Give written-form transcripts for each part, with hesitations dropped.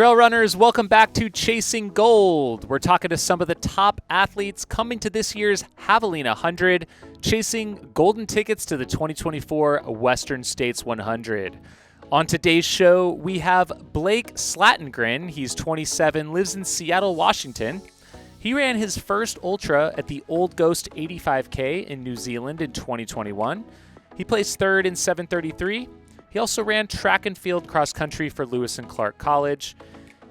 Trail runners, welcome back to Chasing Gold. We're talking to some of the top athletes coming to this year's Javelina 100, chasing golden tickets to the 2024 Western States 100. On today's show, we have Blake Slattengren. He's 27, lives in Seattle, Washington. He ran his first ultra at the Old Ghost 85K in New Zealand in 2021. He placed third in 7:33. He also ran track and field cross country for Lewis and Clark College.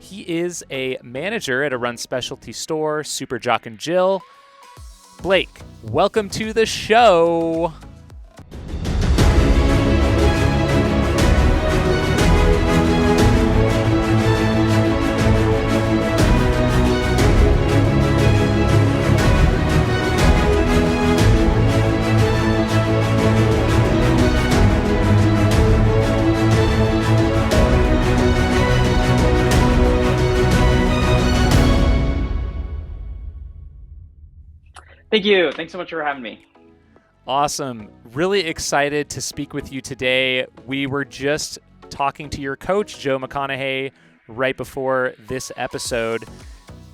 He is a manager at a run specialty store, Super Jock and Jill. Blake, welcome to the show. Thank you. Thanks so much for having me. Awesome. Really excited to speak with you today. We were just talking to your coach, Joe McConaughey, right before this episode.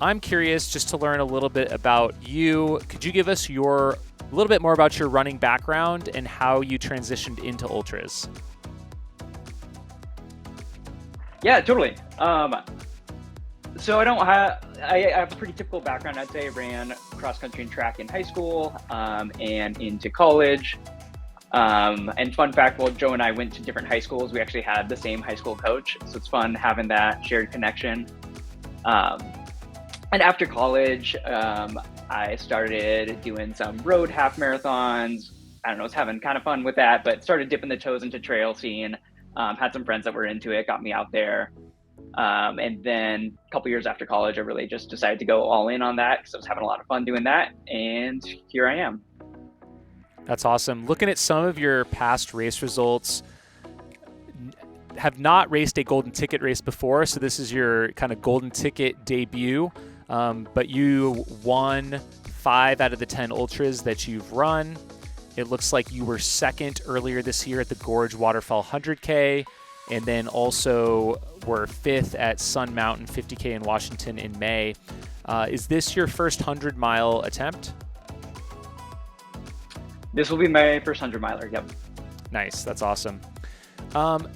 I'm curious just to learn a little bit about you. Could you give us a little bit more about your running background and how you transitioned into ultras? Yeah, totally. So I have a pretty typical background. I'd say I ran cross country and track in high school and into college. And fun fact, well, Joe and I went to different high schools. We actually had the same high school coach. So it's fun having that shared connection. And after college, I started doing some road half marathons. I don't know, I was having kind of fun with that, but started dipping the toes into trail scene. Had some friends that were into it, got me out there. And then a couple years after college, I really just decided to go all in on that because I was having a lot of fun doing that. And here I am. That's awesome. Looking at some of your past race results, have not raced a golden ticket race before. So this is your kind of golden ticket debut. But you won 5 out of the 10 ultras that you've run. It looks like you were second earlier this year at the Gorge Waterfall 100K. And then also were 5th at Sun Mountain 50K in Washington in May. Is this your first 100-mile attempt? This will be my first 100-miler, yep. Nice, that's awesome.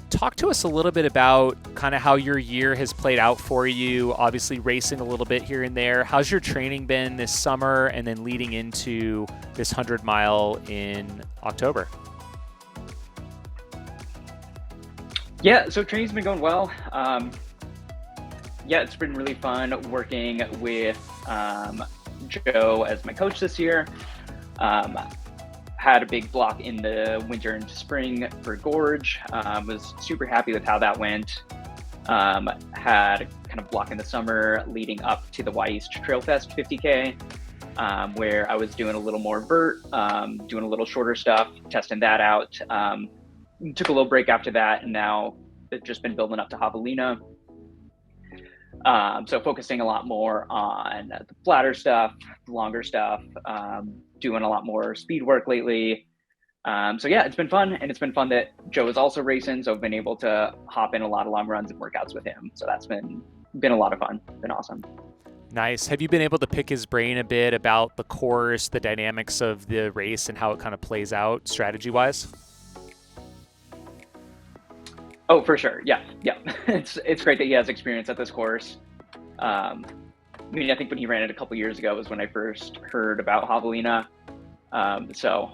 Talk to us a little bit about kind of how your year has played out for you, obviously racing a little bit here and there. How's your training been this summer and then leading into this 100-mile in October? Yeah, so training's been going well. Yeah, it's been really fun working with Joe as my coach this year. Had a big block in the winter and spring for Gorge. Was super happy with how that went. Had a kind of block in the summer leading up to the Y East Trail Fest 50K, where I was doing a little more vert, doing a little shorter stuff, testing that out. Took a little break after that, and now it's just been building up to Javelina. So focusing a lot more on the flatter stuff, longer stuff, doing a lot more speed work lately. So yeah, it's been fun, and it's been fun that Joe is also racing, so I've been able to hop in a lot of long runs and workouts with him. So that's been a lot of fun. Been awesome. Nice. Have you been able to pick his brain a bit about the course, the dynamics of the race, and how it kind of plays out strategy-wise? Oh, for sure. Yeah. It's great that he has experience at this course. I think when he ran it a couple years ago was when I first heard about Javelina. So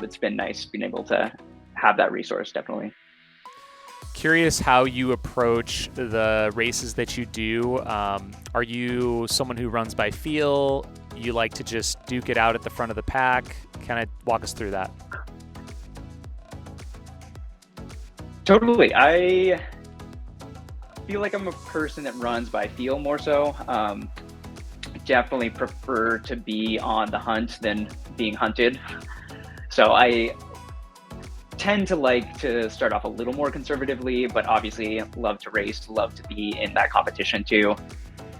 it's been nice being able to have that resource, definitely. Curious how you approach the races that you do. Are you someone who runs by feel? You like to just duke it out at the front of the pack? Kind of walk us through that. Totally. I feel like I'm a person that runs by feel more so. Definitely prefer to be on the hunt than being hunted. So I tend to like to start off a little more conservatively, but obviously love to race, love to be in that competition too.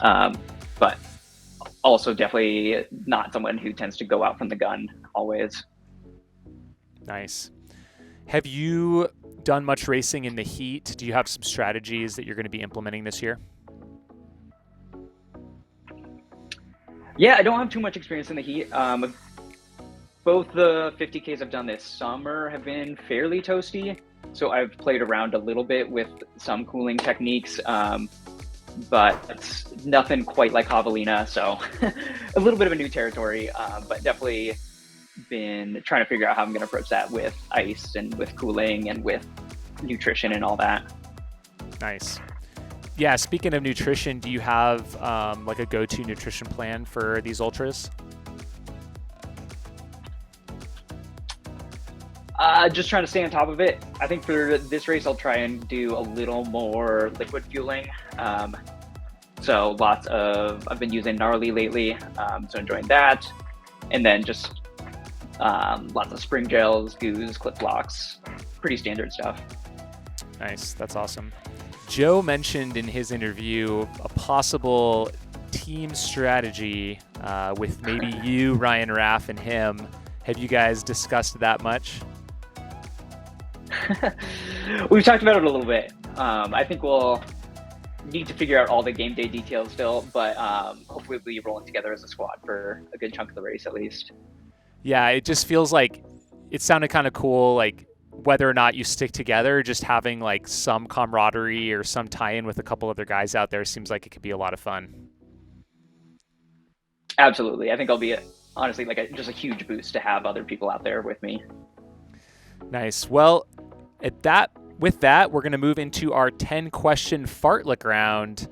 But also definitely not someone who tends to go out from the gun always. Nice. Have you done much racing in the heat? Do you have some strategies that you're going to be implementing this year? Yeah, I don't have too much experience in the heat. Both the 50Ks I've done this summer have been fairly toasty. So I've played around a little bit with some cooling techniques, but it's nothing quite like Javelina. So a little bit of a new territory, but definitely been trying to figure out how I'm going to approach that with ice and with cooling and with nutrition and all that. Nice. Yeah, speaking of nutrition, do you have like a go-to nutrition plan for these ultras? Just trying to stay on top of it. I think for this race, I'll try and do a little more liquid fueling. So I've been using Gnarly lately, so enjoying that. And then just lots of spring gels, goos, clip blocks, pretty standard stuff. Nice, that's awesome. Joe mentioned in his interview a possible team strategy with maybe you, Ryan Raff, and him. Have you guys discussed that much? We've talked about it a little bit. I think we'll need to figure out all the game day details still, but hopefully we'll be rolling together as a squad for a good chunk of the race at least. Yeah, it just feels like it sounded kind of cool, like whether or not you stick together, just having like some camaraderie or some tie-in with a couple other guys out there seems like it could be a lot of fun. Absolutely. I think I'll be honestly like just a huge boost to have other people out there with me. Nice. Well, with that, we're going to move into our 10-question fartlek round.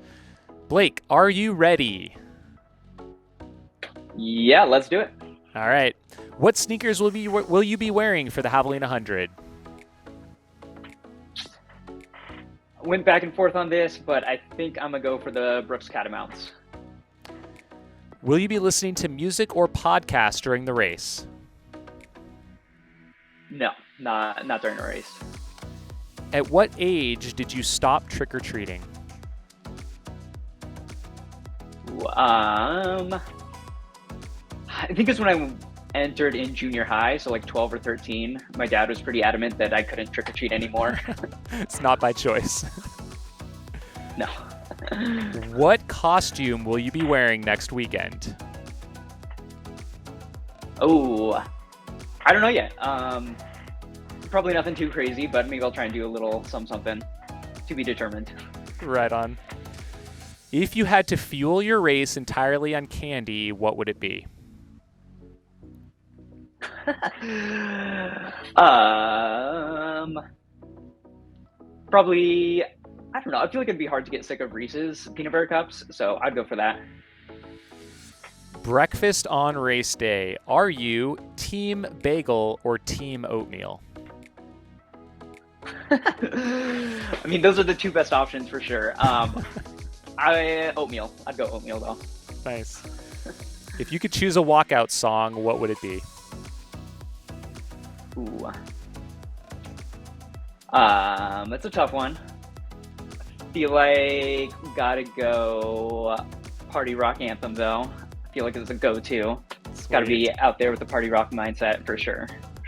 Blake, are you ready? Yeah, let's do it. All right. What sneakers will you be wearing for the Javelina 100? Went back and forth on this, but I think I'm going to go for the Brooks Catamounts. Will you be listening to music or podcast during the race? No, not during the race. At what age did you stop trick-or-treating? I think it's when I entered in junior high, so like 12 or 13. My dad was pretty adamant that I couldn't trick-or-treat anymore. It's not by choice. No. What costume will you be wearing next weekend? Oh, I don't know yet. Probably nothing too crazy, but maybe I'll try and do a little something to be determined. Right on. If you had to fuel your race entirely on candy, what would it be? Probably, I don't know. I feel like it'd be hard to get sick of Reese's peanut butter cups, so I'd go for that. Breakfast on race day. Are you team bagel or team oatmeal? I mean, those are the two best options for sure. Oatmeal. I'd go oatmeal though. Nice. If you could choose a walkout song, what would it be? Ooh. That's a tough one. I feel like gotta go party rock anthem though. I feel like it's a go-to. It's gotta be out there with the party rock mindset for sure.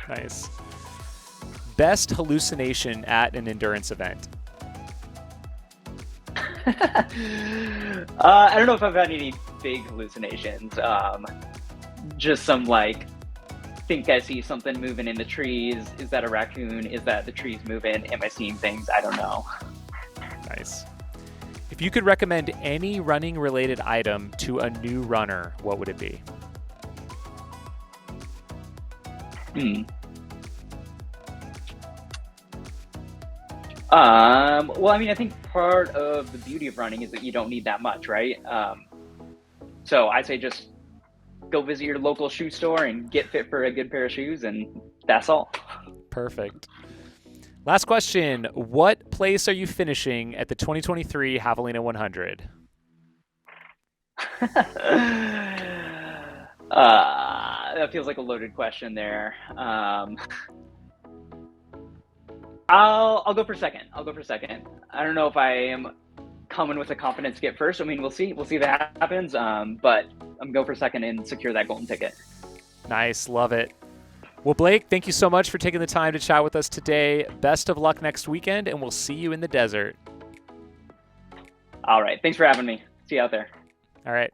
Nice. Best hallucination at an endurance event? I don't know if I've had any big hallucinations. Just some like, think I see something moving in the trees. Is that a raccoon? Is that the trees moving? Am I seeing things? I don't know. Nice. If you could recommend any running related item to a new runner, what would it be? Well, I mean, I think part of the beauty of running is that you don't need that much, right? So I'd say just go visit your local shoe store and get fit for a good pair of shoes, and that's all. Perfect. Last question. What place are you finishing at the 2023 Javelina 100? That feels like a loaded question there. I'll go for second. I don't know if I am coming with a confidence get first. I mean, we'll see. We'll see if that happens. But I'm going for second and secure that golden ticket. Nice. Love it. Well, Blake, thank you so much for taking the time to chat with us today. Best of luck next weekend, and we'll see you in the desert. All right. Thanks for having me. See you out there. All right.